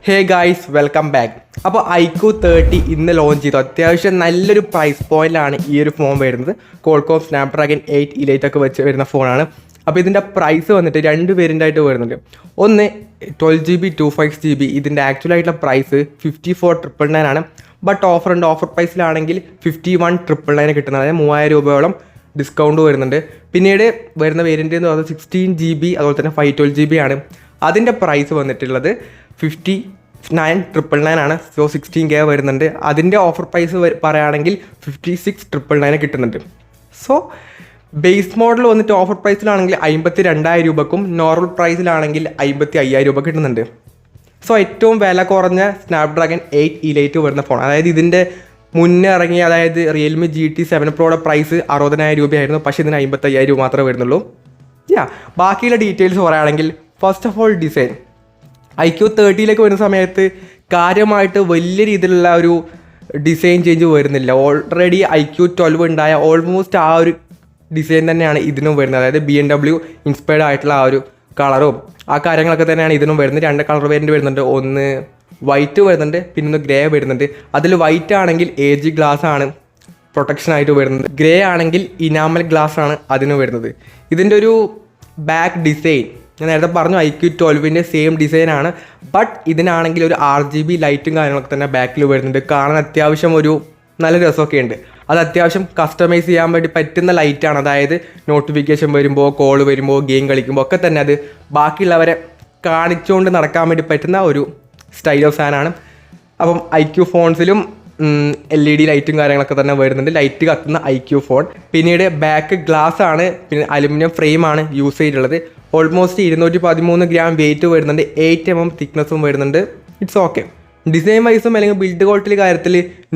Hey guys welcome back. അപ്പോൾ iQOO 30 ഇന്ന് launch ചെയ്തു. അത്യാവശ്യം നല്ലൊരു പ്രൈസ് പോയിന്റിലാണ് ഈ ഒരു ഫോൺ വരുന്നത്. കോൾകോം സ്നാപ്ഡ്രാഗൺ 8 ഇലൈറ്റ് ഒക്കെ വെച്ച് വരുന്ന ഫോണാണ്. അപ്പോൾ ഇതിൻ്റെ പ്രൈസ് വന്നിട്ട് രണ്ട് വേരിയൻ്റായിട്ട് വരുന്നുണ്ട്. ഒന്ന് 12GB 256GB. ഇതിൻ്റെ ആക്ച്വലായിട്ടുള്ള പ്രൈസ് 54,999 ആണ്. ബട്ട് ഓഫർ പ്രൈസിലാണെങ്കിൽ 51,999 കിട്ടുന്നത്, അതായത് 3000 രൂപയോളം ഡിസ്കൗണ്ട് വരുന്നുണ്ട്. പിന്നീട് വരുന്ന വേരിയൻ്റ് എന്ന് പറയുന്നത് 16GB അതുപോലെ തന്നെ 512GB ആണ്. അതിൻ്റെ പ്രൈസ് വന്നിട്ടുള്ളത് 59,999 ആണ്. സോ 16K വരുന്നുണ്ട്. അതിൻ്റെ ഓഫർ പ്രൈസ് പറയുകയാണെങ്കിൽ 56,999 കിട്ടുന്നുണ്ട്. സോ ബേസ് മോഡൽ വന്നിട്ട് ഓഫർ പ്രൈസിലാണെങ്കിൽ 52,000 രൂപക്കും നോർമൽ പ്രൈസിലാണെങ്കിൽ 55,000 രൂപ കിട്ടുന്നുണ്ട്. സോ ഏറ്റവും വില കുറഞ്ഞ സ്നാപ്ഡ്രാഗൺ 8 ഇലൈറ്റ് വരുന്ന ഫോൺ, അതായത് ഇതിൻ്റെ മുന്നേ ഇറങ്ങിയ അതായത് റിയൽമി GT 7 Proയുടെ പ്രൈസ് 60,000 രൂപയായിരുന്നു. പക്ഷേ ഇതിന് 55,000 രൂപ മാത്രമേ വരുന്നുള്ളൂ. ബാക്കിയുള്ള ഡീറ്റെയിൽസ് പറയുകയാണെങ്കിൽ first of all design iQOO 30 വരുന്ന സമയത്ത് കാര്യമായിട്ട് വലിയ രീതിയിലുള്ള ഒരു ഡിസൈൻ ചേഞ്ച് വരുന്നില്ല. ഓൾറെഡി iQOO 12 ഉണ്ടായ ഓൾമോസ്റ്റ് ആ ഒരു ഡിസൈൻ തന്നെയാണ് ഇതിനും വരുന്നത്. അതായത് BMW ഇൻസ്പയർഡ് ആയിട്ടുള്ള ആ ഒരു കളറും ആ കാര്യങ്ങളൊക്കെ തന്നെയാണ് ഇതിനും വരുന്നത്. രണ്ട് കളർ വേരിയൻ്റ് വരുന്നുണ്ട്. ഒന്ന് വൈറ്റ് വരുന്നുണ്ട്, പിന്നെ ഒന്ന് ഗ്രേ വരുന്നുണ്ട്. അതിൽ വൈറ്റ് ആണെങ്കിൽ AG ഗ്ലാസ് ആണ് പ്രൊട്ടക്ഷനായിട്ട് വരുന്നത്. ഗ്രേ ആണെങ്കിൽ ഇനാമൽ ഗ്ലാസ് ആണ് അതിന് വരുന്നത്. ഇതിൻ്റെ ഒരു ബാക്ക് ഡിസൈൻ ഞാൻ നേരത്തെ പറഞ്ഞു iQOO 12 സെയിം ഡിസൈനാണ്. ബട്ട് ഇതിനാണെങ്കിൽ ഒരു RGB ലൈറ്റും കാര്യങ്ങളൊക്കെ തന്നെ ബാക്കിൽ വരുന്നുണ്ട്. കാണാൻ അത്യാവശ്യം ഒരു നല്ല രസമൊക്കെ ഉണ്ട്. അത് അത്യാവശ്യം കസ്റ്റമൈസ് ചെയ്യാൻ വേണ്ടി പറ്റുന്ന ലൈറ്റാണ്. അതായത് നോട്ടിഫിക്കേഷൻ വരുമ്പോൾ, കോൾ വരുമ്പോൾ, ഗെയിം കളിക്കുമ്പോൾ ഒക്കെ തന്നെ അത് ബാക്കിയുള്ളവരെ കാണിച്ചുകൊണ്ട് നടക്കാൻ വേണ്ടി പറ്റുന്ന ഒരു സ്റ്റൈൽ ഓഫ് സാധനമാണ്. അപ്പം iQOO ഫോൺസിലും LED ലൈറ്റും കാര്യങ്ങളൊക്കെ തന്നെ വരുന്നുണ്ട്. ലൈറ്റ് കത്തുന്ന iQOO ഫോൺ. പിന്നീട് ബാക്ക് ഗ്ലാസ് ആണ്, പിന്നെ അലുമിനിയം ഫ്രെയിമാണ് യൂസ് ചെയ്തിട്ടുള്ളത്. ഓൾമോസ്റ്റ് 213 ഗ്രാം വെയിറ്റ് വരുന്നുണ്ട്. 8 mm തിക്നെസ്സും വരുന്നുണ്ട്. It's okay. ഡിസൈൻ വൈസും അല്ലെങ്കിൽ ബിൽഡ് ക്വാളിറ്റി കാര്യത്തിൽ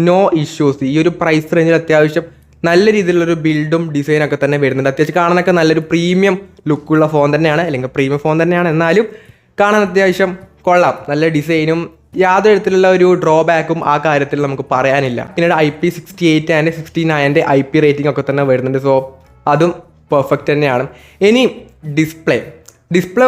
നോ ഇഷ്യൂസ്. ഈ ഒരു പ്രൈസ് റേഞ്ചിൽ അത്യാവശ്യം നല്ല രീതിയിലുള്ളൊരു ബിൽഡും ഡിസൈനൊക്കെ തന്നെ വരുന്നുണ്ട്. അത്യാവശ്യം കാണാനൊക്കെ നല്ലൊരു പ്രീമിയം ലുക്കുള്ള ഫോൺ തന്നെയാണ്, അല്ലെങ്കിൽ പ്രീമിയം ഫോൺ തന്നെയാണ്. എന്നാലും കാണാൻ അത്യാവശ്യം കൊള്ളാം. നല്ല ഡിസൈനും യാതൊരു തരത്തിലുള്ള ഒരു ഡ്രോബാക്കും ആ കാര്യത്തിൽ നമുക്ക് പറയാനില്ല. പിന്നീട് IP68 ആൻഡ് 69 IP റേറ്റിംഗ് ഒക്കെ തന്നെ വരുന്നുണ്ട്. സോ അതും പെർഫെക്റ്റ് തന്നെയാണ്. ഇനി ഡിസ്പ്ലേ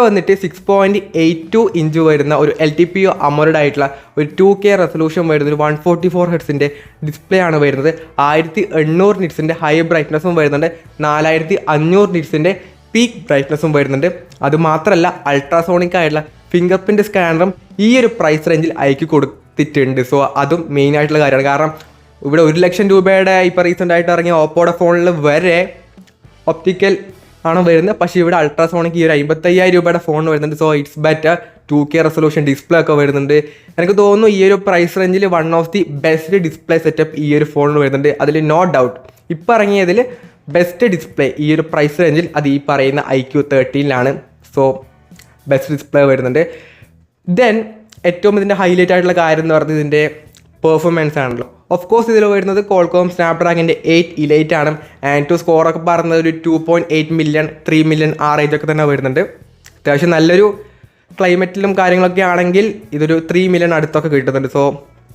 വന്നിട്ട് 6.82 ഇഞ്ച് വരുന്ന ഒരു LTPO AMOLED ആയിട്ടുള്ള ഒരു 2K റെസൊല്യൂഷൻ വരുന്ന ഒരു 144 ഹെർട്സിൻ്റെ ഡിസ്പ്ലേ ആണ് വരുന്നത്. 1800 നിറ്റ്സിൻ്റെ ഹൈ ബ്രൈറ്റ്നസ്സും വരുന്നുണ്ട്. 4500 നിറ്റ്സിൻ്റെ പീക്ക് ബ്രൈറ്റ്നസ്സും വരുന്നുണ്ട്. അതുമാത്രമല്ല അൾട്രാസോണിക് ആയിട്ടുള്ള ഫിംഗർ പ്രിൻറ്റ് സ്കാനറും ഈ ഒരു പ്രൈസ് റേഞ്ചിൽ iQOO കൊടുത്തിട്ടുണ്ട്. സോ അതും മെയിൻ ആയിട്ടുള്ള കാര്യമാണ്. കാരണം ഇവിടെ 1 ലക്ഷം രൂപയുടെ ഇപ്പോൾ റീസെൻ്റ് ആയിട്ട് ഇറങ്ങിയ ഓപ്പോയുടെ ഫോണിൽ വരെ ഒപ്റ്റിക്കൽ ആണ് വരുന്നത്. പക്ഷേ ഇവിടെ അൾട്രാസോണിക് ഈ ഒരു 55,000 രൂപയുടെ ഫോൺ വരുന്നുണ്ട്. So it's better. 2K resolution display ഒക്കെ വരുന്നുണ്ട്. എനിക്ക് തോന്നുന്നു ഈ ഒരു പ്രൈസ് റേഞ്ചിൽ one of the best display setup ഈ ഒരു ഫോണിൽ വരുന്നുണ്ട്. അതിൽ നോ ഡൗട്ട്. ഇപ്പോൾ ഇറങ്ങിയതിൽ ബെസ്റ്റ് ഡിസ്പ്ലേ ഈ ഒരു പ്രൈസ് റേഞ്ചിൽ അത് ഈ പറയുന്ന iQOO 13 സോ ബെസ്റ്റ് ഡിസ്പ്ലേ വരുന്നുണ്ട്. ദെൻ ഏറ്റവും ഇതിൻ്റെ ഹൈലൈറ്റ് ആയിട്ടുള്ള കാര്യം എന്ന് പറയുന്നത് ഇതിൻ്റെ പെർഫോമൻസ് ആണല്ലോ. ഓഫ് കോഴ്സ് ഇതിൽ വരുന്നത് കോൾകോം സ്നാപ്ഡ്രാഗൻ്റെ 8 ഇലൈറ്റ് ആണ്. ആൻഡ് ടു സ്കോറൊക്കെ പറയുന്നത് ഒരു 2.8 മില്യൺ 3 മില്യൺ ആ റേഞ്ചൊക്കെ തന്നെ വരുന്നുണ്ട്. അത്യാവശ്യം നല്ലൊരു ക്ലൈമറ്റിലും കാര്യങ്ങളൊക്കെ ആണെങ്കിൽ ഇതൊരു 3 മില്യൺ അടുത്തൊക്കെ കിട്ടുന്നുണ്ട്. സോ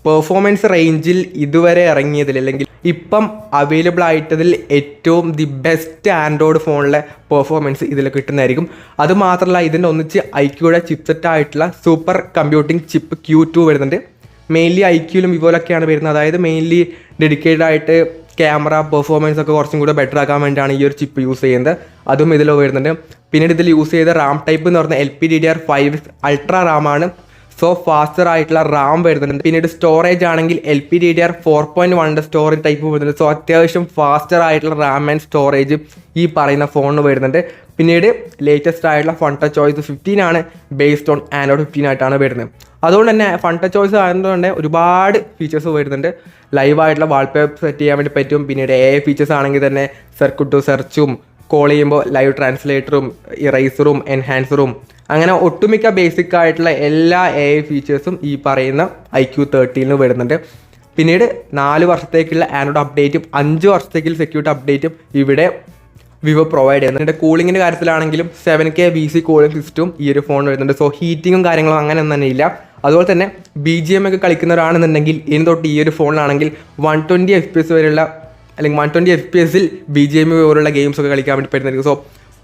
പെർഫോമൻസ് റേഞ്ചിൽ ഇതുവരെ ഇറങ്ങിയതിൽ അല്ലെങ്കിൽ ഇപ്പം അവൈലബിൾ ആയിട്ടതിൽ ഏറ്റവും ദി ബെസ്റ്റ് ആൻഡ്രോയിഡ് ഫോണിലെ പെർഫോമൻസ് ഇതിൽ കിട്ടുന്നതായിരിക്കും. അതുമാത്രമല്ല ഇതിൻ്റെ ഒന്നിച്ച് iQOOയുടെ ചിപ്സെറ്റ് ആയിട്ടുള്ള സൂപ്പർ കമ്പ്യൂട്ടിംഗ് ചിപ്പ് Q2 വരുന്നുണ്ട്. മെയിൻലി iQOOയിലും വിവോയിലൊക്കെയാണ് വരുന്നത്. അതായത് മെയിൻലി ഡെഡിക്കേറ്റഡ് ആയിട്ട് ക്യാമറ പെർഫോമൻസ് ഒക്കെ കുറച്ചും കൂടെ ബെറ്റർ ആക്കാൻ വേണ്ടിയാണ് ഈ ഒരു ചിപ്പ് യൂസ് ചെയ്യുന്നത്. അതും ഇതിൽ വരുന്നുണ്ട്. പിന്നീട് ഇതിൽ യൂസ് ചെയ്ത റാം ടൈപ്പ് എന്ന് പറഞ്ഞാൽ LPDDR5 അൾട്രാ റാമാണ്. സോ ഫാസ്റ്റർ ആയിട്ടുള്ള റാം വരുന്നുണ്ട്. പിന്നീട് സ്റ്റോറേജ് ആണെങ്കിൽ LPDDR 4.1 സ്റ്റോറേജ് ടൈപ്പ് വരുന്നുണ്ട്. സോ അത്യാവശ്യം ഫാസ്റ്റർ ആയിട്ടുള്ള റാം ആൻഡ് സ്റ്റോറേജ് ഈ പറയുന്ന ഫോണിന് വരുന്നുണ്ട്. പിന്നീട് ലേറ്റസ്റ്റ് ആയിട്ടുള്ള ഫൺ-ടച്ച് ചോയ്സ് 15 ആണ്. ബേസ്ഡ് ഓൺ ആൻഡ്രോയിഡ് 15 ആയിട്ടാണ് വരുന്നത്. അതുകൊണ്ട് തന്നെ ഫൺ-ടച്ച് ചോയ്സ് ആയതുകൊണ്ട് ഒരുപാട് ഫീച്ചേഴ്സ് വരുന്നുണ്ട്. ലൈവായിട്ടുള്ള വാൾപേപ്പർ സെറ്റ് ചെയ്യാൻ വേണ്ടി പറ്റും. പിന്നീട് AI ഫീച്ചേഴ്സ് ആണെങ്കിൽ തന്നെ സർക്യൂട്ട് ടു സെർച്ചും, കോൾ ചെയ്യുമ്പോൾ ലൈവ് ട്രാൻസ്ലേറ്ററും, ഇറൈസറും, എൻഹാൻസറും, അങ്ങനെ ഒട്ടുമിക്ക ബേസിക് ആയിട്ടുള്ള എല്ലാ AI ഫീച്ചേഴ്സും ഈ പറയുന്ന iQOO 13 വരുന്നുണ്ട്. പിന്നീട് 4 വർഷത്തേക്കുള്ള ആൻഡ്രോയിഡ് അപ്ഡേറ്റും 5 വർഷത്തേക്കുള്ള സെക്യൂരിറ്റി അപ്ഡേറ്റും ഇവിടെ വിവോ പ്രൊവൈഡ് ചെയ്യുന്നുണ്ട്. കൂളിങ്ങിൻ്റെ കാര്യത്തിലാണെങ്കിലും 7K VC കൂളിംഗ് സിസ്റ്റവും ഈ ഒരു ഫോൺ വരുന്നുണ്ട്. സോ ഹീറ്റിങ്ങും കാര്യങ്ങളും അങ്ങനെ ഒന്നും തന്നെ ഇല്ല. അതുപോലെ തന്നെ BGM ഒക്കെ കളിക്കുന്നവരാണെന്നുണ്ടെങ്കിൽ ഇനി തൊട്ട് ഈ ഒരു ഫോണിലാണെങ്കിൽ 120 FPS വരെയുള്ള അല്ലെങ്കിൽ 120 FPS BGM പോലുള്ള ഗെയിംസൊക്കെ കളിക്കാൻ വേണ്ടി പറ്റുന്നതായിരിക്കും. സോ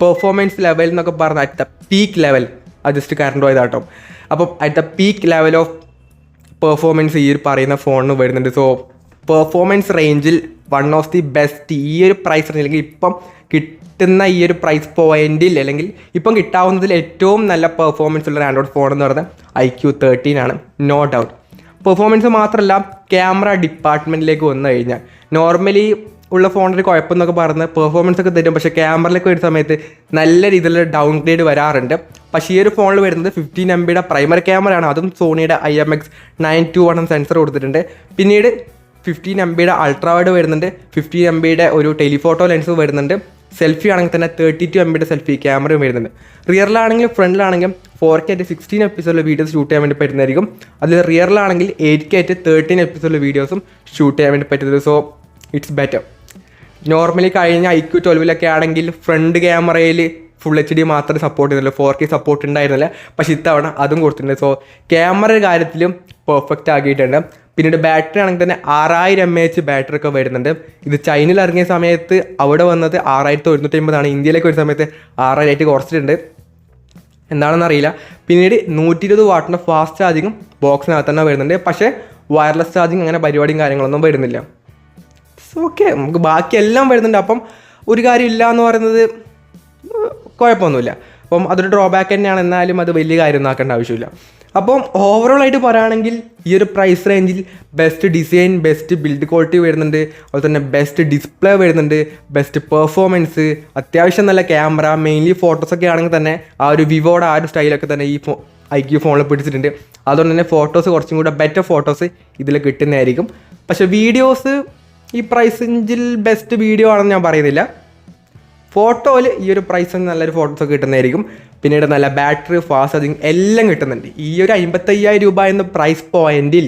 പെർഫോമൻസ് ലെവൽ എന്നൊക്കെ പറഞ്ഞാൽ അറ്റ് ദ പീക്ക് ലെവൽ അത് ജസ്റ്റ് കറണ്ട് പോയതാട്ടോ. അപ്പം at the peak level of performance ഈ ഒരു പറയുന്ന ഫോണിന് വരുന്നുണ്ട്. സോ പെർഫോമൻസ് റേഞ്ചിൽ വൺ ഓഫ് ദി ബെസ്റ്റ് ഈ ഒരു പ്രൈസ് റേഞ്ച് അല്ലെങ്കിൽ ഇപ്പം കിട്ടുന്ന ഈ ഒരു പ്രൈസ് പോയിന്റിൽ അല്ലെങ്കിൽ ഇപ്പം കിട്ടാവുന്നതിൽ ഏറ്റവും നല്ല പെർഫോമൻസ് ഉള്ള ആൻഡ്രോയിഡ് ഫോൺ എന്ന് പറയുന്നത് iQ13 ആണ്, നോ ഡൗട്ട്. പെർഫോമൻസ് മാത്രമല്ല, ക്യാമറ ഡിപ്പാർട്ട്മെൻറ്റിലേക്ക് വന്നു കഴിഞ്ഞാൽ നോർമലി ഉള്ള ഫോണിൻ്റെ കുഴപ്പമെന്നൊക്കെ പറഞ്ഞ് പെർഫോമൻസ് ഒക്കെ തരും, പക്ഷേ ക്യാമറയിലേക്ക് വരുന്ന സമയത്ത് നല്ല രീതിയിലുള്ള ഡൗൺ ഗ്രേഡ് വരാറുണ്ട്. പക്ഷേ ഈ ഒരു ഫോണിൽ വരുന്നത് 15 MB പ്രൈമറി ക്യാമറയാണ്, അതും സോണിയുടെ IMX921 സെൻസർ കൊടുത്തിട്ടുണ്ട്. പിന്നീട് 15 MB അൾട്രാ വൈഡ് വരുന്നുണ്ട്, 15 MB ഒരു ടെലിഫോട്ടോ ലെൻസ് വരുന്നുണ്ട്. സെൽഫി ആണെങ്കിൽ തന്നെ 32 MB സെൽഫി ക്യാമറയും വരുന്നുണ്ട്. റിയറിലാണെങ്കിലും ഫ്രണ്ടിലാണെങ്കിലും 4K 16 എപ്പിസോഡിലെ വീഡിയോസ് ഷൂട്ട് ചെയ്യാൻ വേണ്ടി പറ്റുന്നതായിരിക്കും. അതിൽ റിയറിലാണെങ്കിൽ 8K 13 എപ്പിസോഡിലെ വീഡിയോസും ഷൂട്ട് ചെയ്യാൻ വേണ്ടി പറ്റുന്നത്. So it's better. നോർമലി കഴിഞ്ഞ iQ12 ആണെങ്കിൽ ഫ്രണ്ട് ക്യാമറയിൽ ഫുൾ HD മാത്രമേ സപ്പോർട്ട് ചെയ്യുന്നുള്ളൂ, 4K സപ്പോർട്ട് ഉണ്ടായിരുന്നില്ല. പക്ഷേ ഇത്തവണ അതും കൊടുത്തിട്ടുണ്ട്. സോ ക്യാമറ കാര്യത്തിലും പെർഫെക്റ്റ് ആക്കിയിട്ടുണ്ട്. പിന്നീട് ബാറ്ററി ആണെങ്കിൽ തന്നെ 6000 mAh ബാറ്ററി ഒക്കെ വരുന്നുണ്ട്. ഇത് ചൈനയിൽ ഇറങ്ങിയ സമയത്ത് അവിടെ വന്നത് 6150 ഇന്ത്യയിലേക്ക് വരുന്ന സമയത്ത് 6000 കുറച്ചിട്ടുണ്ട്, എന്താണെന്ന് അറിയില്ല. പിന്നീട് 120 വാട്ടിൻ്റെ ഫാസ്റ്റ് ചാർജിങ്ങും ബോക്സിനകത്ത് തന്നെ വരുന്നുണ്ട്. പക്ഷേ വയർലെസ് ചാർജിങ് അങ്ങനെ പരിപാടിയും കാര്യങ്ങളൊന്നും വരുന്നില്ല. ഓക്കെ, നമുക്ക് ബാക്കിയെല്ലാം വരുന്നുണ്ട്. അപ്പം ഒരു കാര്യമില്ല എന്ന് പറയുന്നത് കുഴപ്പമൊന്നുമില്ല. അപ്പം അതൊരു ഡ്രോബാക്ക് തന്നെയാണ്, എന്നാലും അത് വലിയ കാര്യമൊന്നും ആക്കേണ്ട ആവശ്യമില്ല. അപ്പം ഓവറോൾ ആയിട്ട് പറയുകയാണെങ്കിൽ ഈ ഒരു പ്രൈസ് റേഞ്ചിൽ best design, best build quality വരുന്നുണ്ട്, അതുപോലെ തന്നെ ബെസ്റ്റ് ഡിസ്പ്ലേ വരുന്നുണ്ട്, ബെസ്റ്റ് പെർഫോമൻസ്, അത്യാവശ്യം നല്ല ക്യാമറ, മെയിൻലി ഫോട്ടോസൊക്കെ ആണെങ്കിൽ തന്നെ ആ ഒരു വിവോയുടെ ആ ഒരു സ്റ്റൈലൊക്കെ തന്നെ ഈ iQ ഫോണിൽ പിടിച്ചിട്ടുണ്ട്. അതുകൊണ്ട് തന്നെ ഫോട്ടോസ് കുറച്ചും കൂടെ ബെറ്റർ ഫോട്ടോസ് ഇതിൽ കിട്ടുന്നതായിരിക്കും. പക്ഷേ വീഡിയോസ് ഈ പ്രൈസ് റേഞ്ചിൽ ബെസ്റ്റ് വീഡിയോ ആണെന്ന് ഞാൻ പറയുന്നില്ല. ഫോട്ടോയിൽ ഈ ഒരു പ്രൈസ് നല്ലൊരു ഫോട്ടോസൊക്കെ കിട്ടുന്നതായിരിക്കും. പിന്നീട് നല്ല ബാറ്ററി, ഫാസ്റ്റ് ചാർജിങ് എല്ലാം കിട്ടുന്നുണ്ട്. ഈ ഒരു 55,000 രൂപ എന്ന പ്രൈസ് പോയിന്റിൽ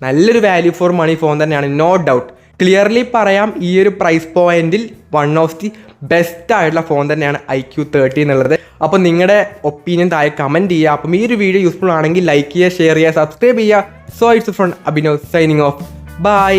നല്ലൊരു വാല്യൂ ഫോർ മണി ഫോൺ തന്നെയാണ്, നോ ഡൗട്ട്. ക്ലിയർലി പറയാം, ഈ ഒരു പ്രൈസ് പോയിന്റിൽ വൺ ഓഫ് ദി ബെസ്റ്റ് ആയിട്ടുള്ള ഫോൺ തന്നെയാണ് iQ13 എന്നുള്ളത്. അപ്പോൾ നിങ്ങളുടെ ഒപ്പീനിയൻ താഴെ കമൻറ്റ് ചെയ്യുക. അപ്പം ഈ ഒരു വീഡിയോ യൂസ്ഫുൾ ആണെങ്കിൽ ലൈക്ക് ചെയ്യുക, ഷെയർ ചെയ്യുക, സബ്സ്ക്രൈബ് ചെയ്യുക. So it's from Abhinav signing off. By.